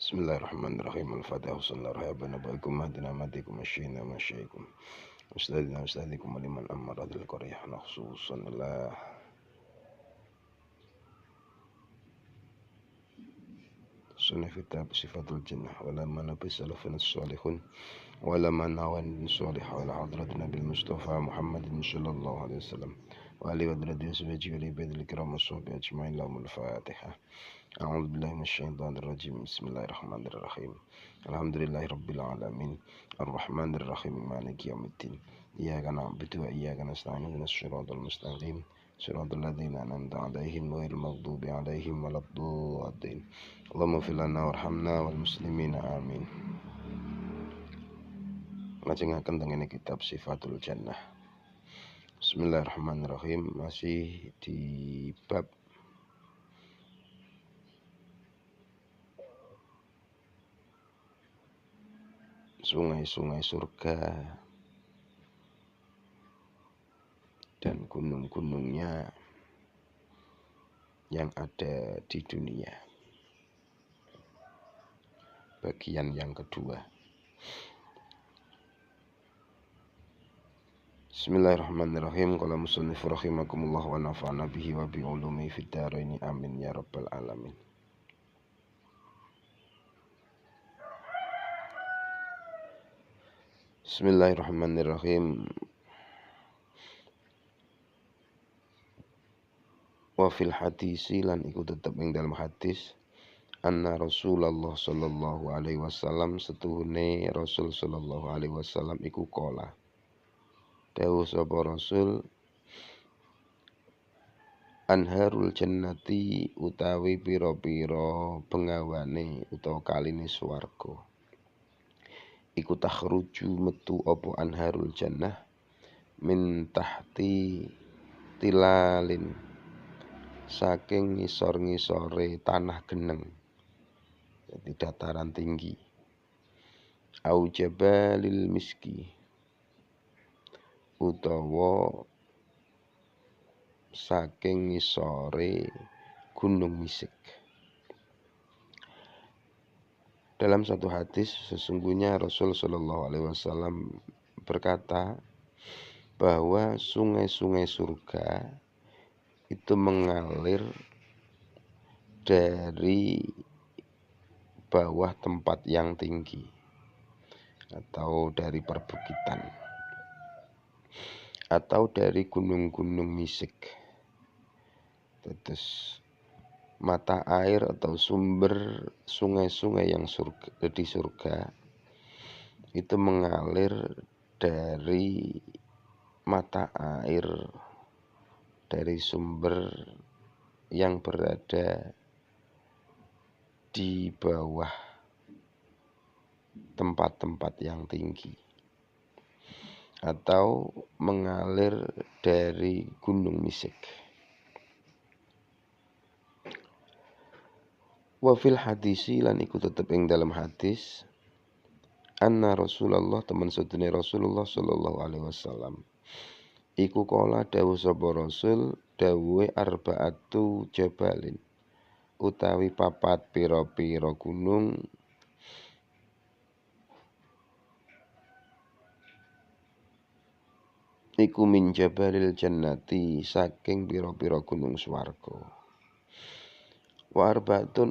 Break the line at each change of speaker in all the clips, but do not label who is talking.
Bismillahirrahmanirrahim. Al-Fatihah. Sallallahu alaihi wa matikum masyina masyaikum. Ustadzina ustadzikum liman ammaradil qaryah nakhususan la sunnah kitab sifatul jannah wala manabi salafun salihun wala manawan salih wala hadrat nabi Mustafa Muhammadin sallallahu alaihi wasallam wa alihi wa radiyallahu anhu wa bidil kiram washabi ajma'in. Lahumul Fatihah. A'udzu billahi minasyaitonir rajim. Bismillahirrahmanirrahim. Alhamdulillahirabbil alamin. Arrahmanir rahim. Maliki yaumiddin. Iyyaka na'budu wa iyyaka nasta'in. Ihdinas siratal mustaqim. Siratal ladzina an'amta 'alaihim ghairil maghdubi 'alaihim waladdallin. Allahumma ighfir lana warhamna wal muslimina amin. Lajengaken tengene kitab Sifatul Jannah. Bismillahirrahmanirrahim. Masih di bab sungai-sungai surga dan gunung-gunungnya yang ada di dunia. Bagian yang kedua. Bismillahirrahmanirrahim. Qala musannif rahimakumullah wa nafa'na bihi wa bi ulumi fid dharain amin ya rabbal alamin. Bismillahirrahmanirrahim. Wa fil hadisi lan iku tetep ing dalam hadis anna Rasulullah sallallahu alaihi wasallam setuhune Rasul sallallahu alaihi wasallam iku qala dawuh sapa Rasul anharul jannati utawi pira-pira bengawane utawa kaline swarga iku takhruju metu apa anharul jannah min tahti tilalin saking ngisor-ngisore tanah geneng, jadi dataran tinggi. Au jabalil miski utawa saking ngisore gunung misik. Dalam satu hadis sesungguhnya Rasul Shallallahu Alaihi Wasallam berkata bahwa sungai-sungai surga itu mengalir dari bawah tempat yang tinggi atau dari perbukitan atau dari gunung-gunung misik. Terus mata air atau sumber sungai-sungai yang di surga itu mengalir dari mata air dari sumber yang berada di bawah tempat-tempat yang tinggi atau mengalir dari gunung misik. Wa fil hadisi lan iku tetep ing dalam hadis anna Rasulullah teman sedene Rasulullah sallallahu alaihi wasallam iku kala dawuh sapa Rasul dawuhe arbaatu jabalin utawi papat pira-pira gunung iku min jabalil jannati saking pira-pira gunung swarga. Wa arbatu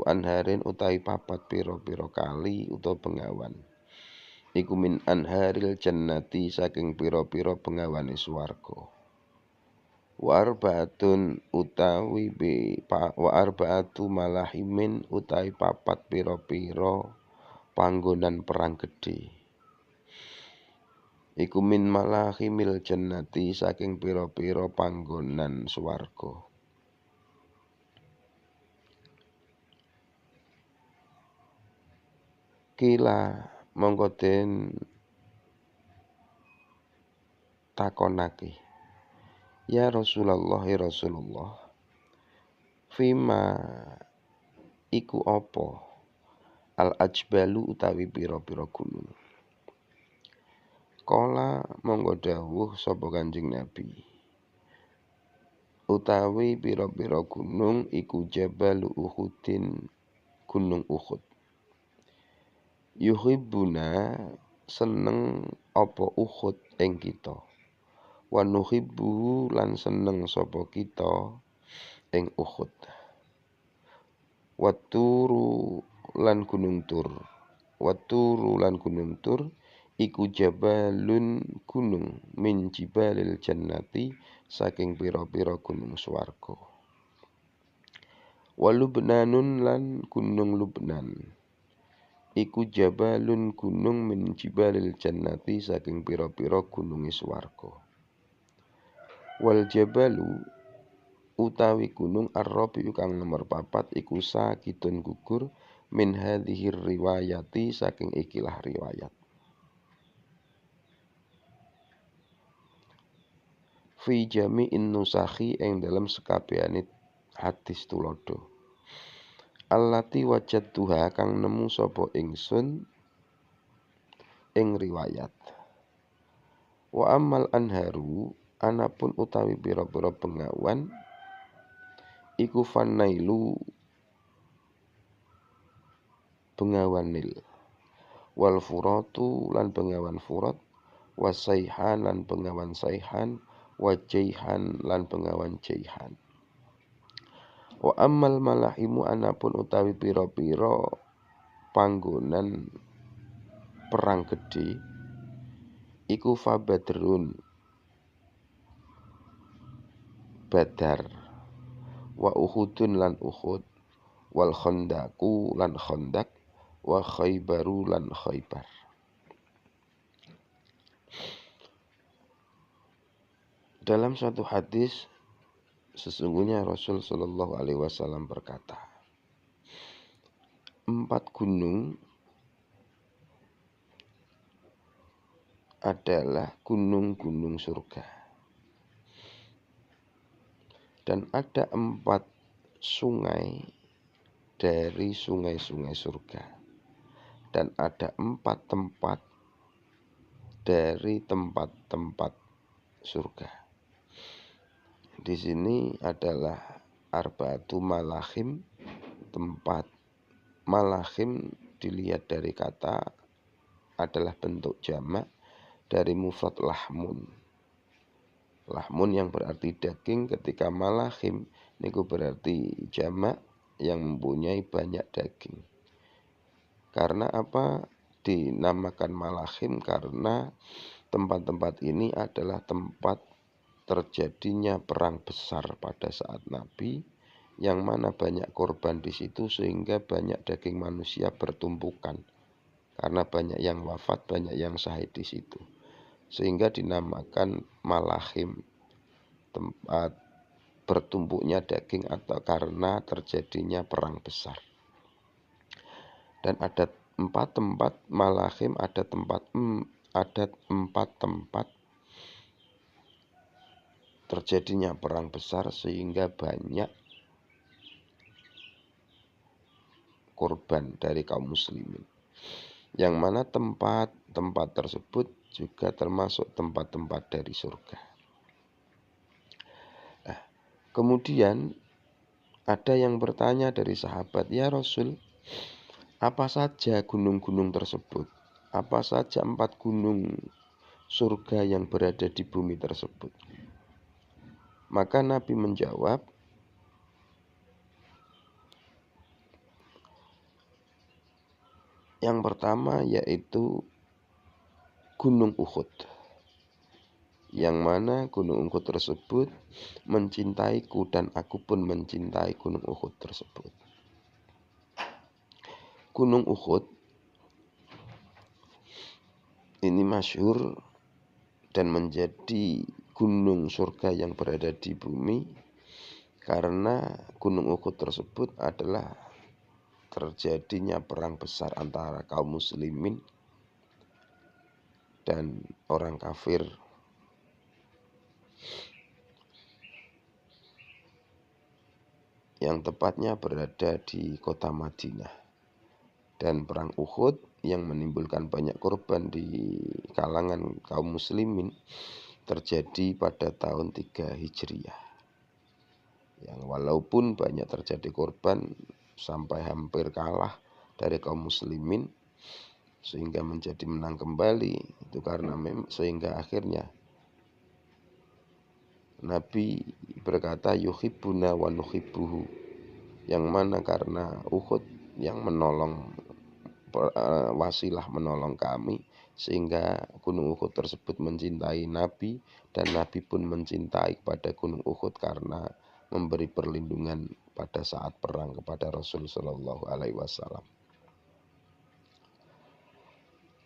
anharin utawi papat pira-pira kali utawa bengawan iku min anharil jannati saking pira-pira bengawane swarga. Wa arba'atu malahimin utawi papat pira-pira panggonan perang gedhe iku min malahimil jannati saking pira-pira panggonan swarga. Kila mongko den takonake ya Rasulullah ya Rasulullah fima iku apa al ajbalu utawi pira-pira gunung. Kala mongko dawuh sapa Kanjeng Nabi utawi pira-pira gunung iku Jabal Uhudin Gunung Uhud. Yuhibbuna seneng apa Uhud ing kita. Wa nuhibbu lan seneng sapa kita ing Uhud. Waturu lan gunung Tur. Waturu lan gunung Tur iku jabalun gunung min jibalil jannati saking pira-pira gunung swarga. Walubnanun lan gunung Lubnan iku jabalun gunung min jibalil jannati saking pira-pira gununge swarga. Wal jabalu utawi gunung Ar-Rabi'u kang nomor 4 iku sakitun gugur min hadhir riwayati saking ikilah riwayat. Fi jami'in nusakhi ing dalam sekabehane hadis tulodo. Allati wajadtuha kang nemu sapa ingsun ing riwayat. Wa ammal anharu anapun utawi pira-pira bengawan iku fanailu bengawan Nil. Wal furatu lan bengawan Furat, wasaihan lan bengawan Saihan, wajaihan lan bengawan Jaihan. Wa ammal malahimu anapun utawi pira-pira panggonan perang gedhe iku fabadrun Badar, wa Uhudun lan Uhud, wal Khandaqu lan Khandaq, wa Khaybaru lan Khaybar. Dalam suatu hadis sesungguhnya Rasul Shallallahu Alaihi Wasallam berkata, 4 gunung adalah gunung-gunung surga. Dan ada 4 sungai dari sungai-sungai surga. Dan ada 4 tempat dari tempat-tempat surga. Di sini adalah arba'atu malahim, tempat. Malahim dilihat dari kata adalah bentuk jamak dari mufrad lahmun. Lahmun yang berarti daging, ketika malahim niku berarti jamak yang mempunyai banyak daging. Karena apa dinamakan malahim? Karena tempat-tempat ini adalah tempat terjadinya perang besar pada saat Nabi, yang mana banyak korban di situ sehingga banyak daging manusia bertumpukan. Karena banyak yang wafat, banyak yang syahid di situ. Sehingga dinamakan malahim, tempat bertumpuknya daging atau karena terjadinya perang besar. Dan ada 4 tempat malahim, ada 4 tempat terjadinya perang besar sehingga banyak korban dari kaum muslimin. Yang mana tempat-tempat tersebut juga termasuk tempat-tempat dari surga. Nah, kemudian ada yang bertanya dari sahabat, ya Rasul, apa saja gunung-gunung tersebut? Apa saja 4 gunung surga yang berada di bumi tersebut? Maka Nabi menjawab, yang pertama yaitu Gunung Uhud. Yang mana Gunung Uhud tersebut mencintaiku dan aku pun mencintai Gunung Uhud tersebut. Gunung Uhud ini masyhur dan menjadi gunung surga yang berada di bumi karena Gunung Uhud tersebut adalah terjadinya perang besar antara kaum muslimin dan orang kafir. Yang tepatnya berada di kota Madinah. Dan perang Uhud yang menimbulkan banyak korban di kalangan kaum muslimin terjadi pada tahun 3 Hijriah. Yang walaupun banyak terjadi korban, sampai hampir kalah dari kaum muslimin sehingga menjadi menang kembali. Itu karena sehingga akhirnya Nabi berkata yuhibbuna wa nuhibbuhu, yang mana karena Uhud yang menolong, wasilah menolong kami, sehingga gunung Uhud tersebut mencintai Nabi, dan Nabi pun mencintai kepada gunung Uhud karena memberi perlindungan pada saat perang kepada Rasul Shallallahu Alaihi Wasallam.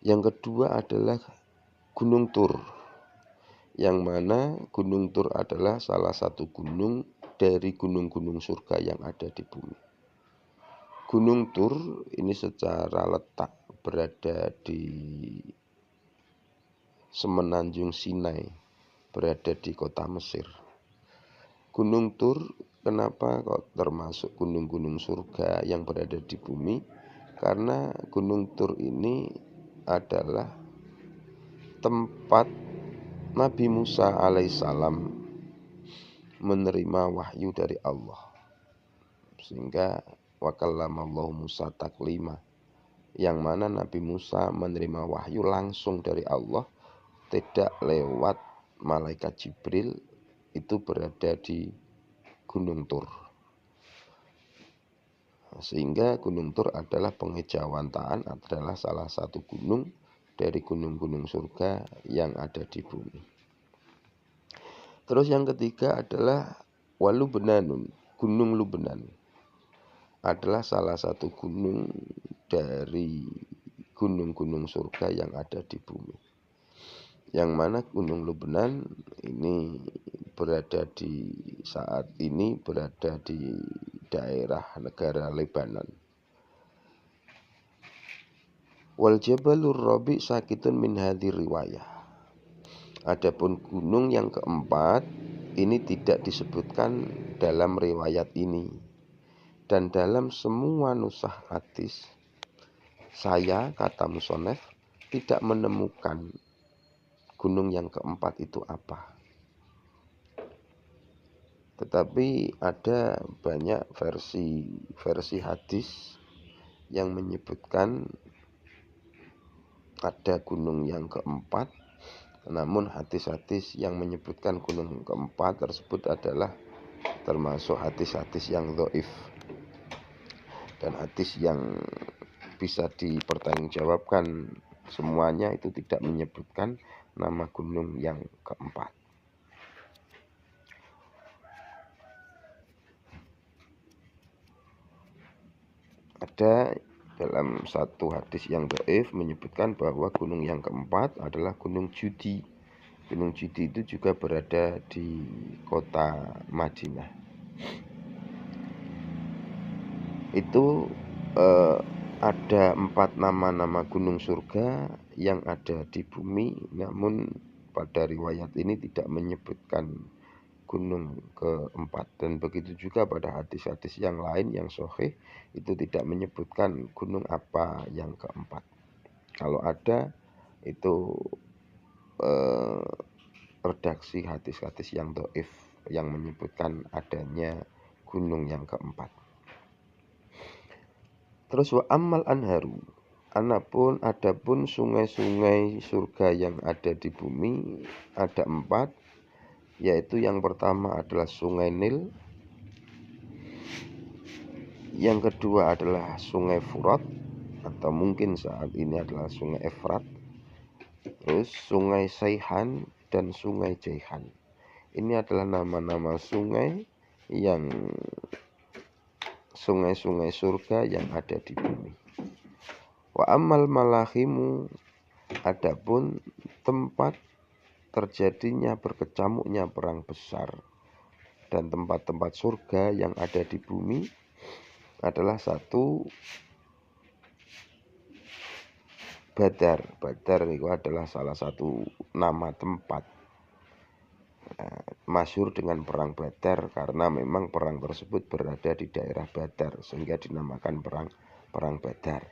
Yang kedua adalah Gunung Tur, yang mana Gunung Tur adalah salah satu gunung dari gunung-gunung surga yang ada di bumi. Gunung Tur ini secara letak berada di semenanjung Sinai, berada di kota Mesir. Gunung Tur kenapa kok termasuk gunung-gunung surga yang berada di bumi? Karena Gunung Tur ini adalah tempat Nabi Musa alaihissalam menerima wahyu dari Allah, sehingga wa kallamallahu Musa taklima, yang mana Nabi Musa menerima wahyu langsung dari Allah, tidak lewat malaikat Jibril. Itu berada di Gunung Tur, sehingga Gunung Tur adalah pengejawantahan, adalah salah satu gunung dari gunung-gunung surga yang ada di bumi. Terus yang ketiga adalah Walubenanun, Gunung Lubenan adalah salah satu gunung dari gunung-gunung surga yang ada di bumi. Yang mana Gunung Lubenan ini saat ini berada di daerah negara Lebanon. Wal Jabalur Rabi sakitun min hadhir riwayah. Adapun gunung yang keempat ini tidak disebutkan dalam riwayat ini, dan dalam semua nusakh hadis saya, kata musonef, tidak menemukan gunung yang keempat itu apa. Tetapi ada banyak versi hadis yang menyebutkan ada gunung yang keempat. Namun hadis-hadis yang menyebutkan gunung keempat tersebut adalah termasuk hadis-hadis yang dhaif, dan hadis yang bisa dipertanggungjawabkan semuanya itu tidak menyebutkan nama gunung yang keempat. Ada dalam satu hadis yang dhaif menyebutkan bahwa gunung yang keempat adalah Gunung Judi. Gunung Judi itu juga berada di kota Madinah. Itu ada 4 nama-nama gunung surga yang ada di bumi, namun pada riwayat ini tidak menyebutkan gunung keempat, dan begitu juga pada hadis-hadis yang lain yang sahih itu tidak menyebutkan gunung apa yang keempat. Kalau ada itu redaksi hadis-hadis yang dhaif yang menyebutkan adanya gunung yang keempat. Terus wa ammal anharu, adapun sungai-sungai surga yang ada di bumi ada 4, yaitu yang pertama adalah Sungai Nil, yang kedua adalah Sungai Furat atau mungkin saat ini adalah Sungai Efrat, terus Sungai Saihan dan Sungai Jaihan. Ini adalah nama-nama sungai sungai-sungai surga yang ada di bumi. Wa ammal malahimu, adapun tempat terjadinya berkecamuknya perang besar dan tempat-tempat surga yang ada di bumi adalah 1 Badar. Badar itu adalah salah satu nama tempat masyhur dengan perang Badar, karena memang perang tersebut berada di daerah Badar sehingga dinamakan perang Badar.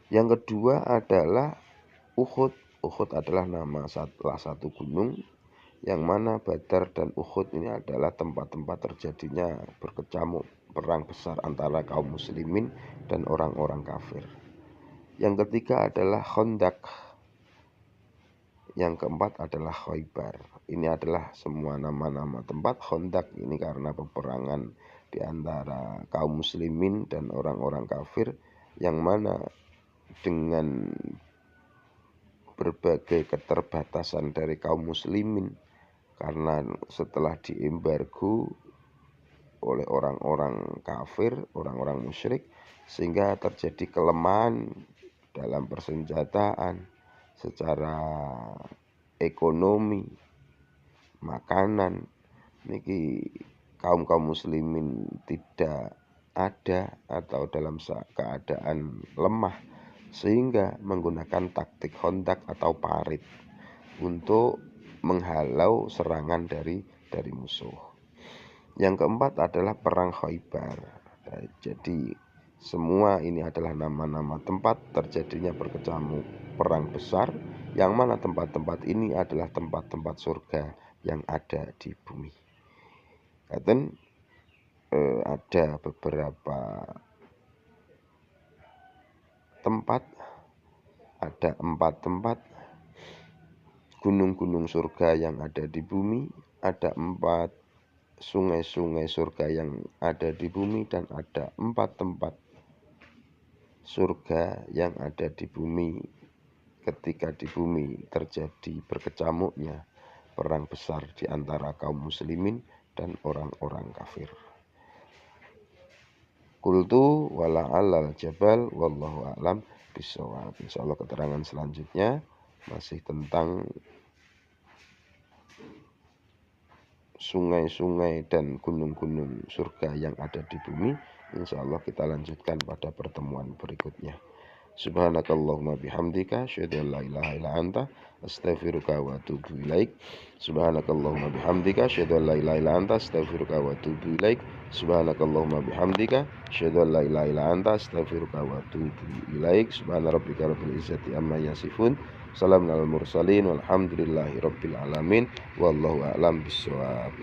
Yang kedua adalah Uhud. Uhud adalah nama salah satu gunung yang mana Badar dan Uhud ini adalah tempat-tempat terjadinya berkecamuk perang besar antara kaum muslimin dan orang-orang kafir. Yang ketiga adalah Khandaq. Yang keempat adalah Khaybar. Ini adalah semua nama-nama tempat. Khandaq ini karena peperangan di antara kaum muslimin dan orang-orang kafir, yang mana dengan berbagai keterbatasan dari kaum muslimin, karena setelah diembargo oleh orang-orang kafir, orang-orang musyrik, sehingga terjadi kelemahan dalam persenjataan, secara ekonomi, makanan, niki kaum muslimin tidak ada atau dalam keadaan lemah, sehingga menggunakan taktik Khandaq atau parit untuk menghalau serangan dari musuh. Yang keempat adalah perang Khaybar. Jadi semua ini adalah nama-nama tempat terjadinya berkecamuk perang besar, yang mana tempat-tempat ini adalah tempat-tempat surga yang ada di bumi. Katen ada beberapa tempat, ada 4 tempat gunung-gunung surga yang ada di bumi, ada 4 sungai-sungai surga yang ada di bumi, dan ada 4 tempat surga yang ada di bumi ketika di bumi terjadi berkecamuknya perang besar di antara kaum muslimin dan orang-orang kafir. Qultu wala alal jabal wallahu a'lam bishawab. Insyaallah keterangan selanjutnya masih tentang sungai-sungai dan gunung-gunung surga yang ada di bumi. Insyaallah kita lanjutkan pada pertemuan berikutnya. Subhanakallahumma bihamdika asyhadu an la ilaha illa anta astaghfiruka wa atubu ilaik. Subhanakallahumma bihamdika asyhadu an la ilaha illa anta astaghfiruka wa atubu ilaik. Subhanakallahumma bihamdika asyhadu an la ilaha illa anta astaghfiruka wa atubu ilaik. Subhana rabbika rabbil izzati amma yasifun. Salamun alal mursalin walhamdulillahi rabbil alamin. Wallahu a'lam bishawab.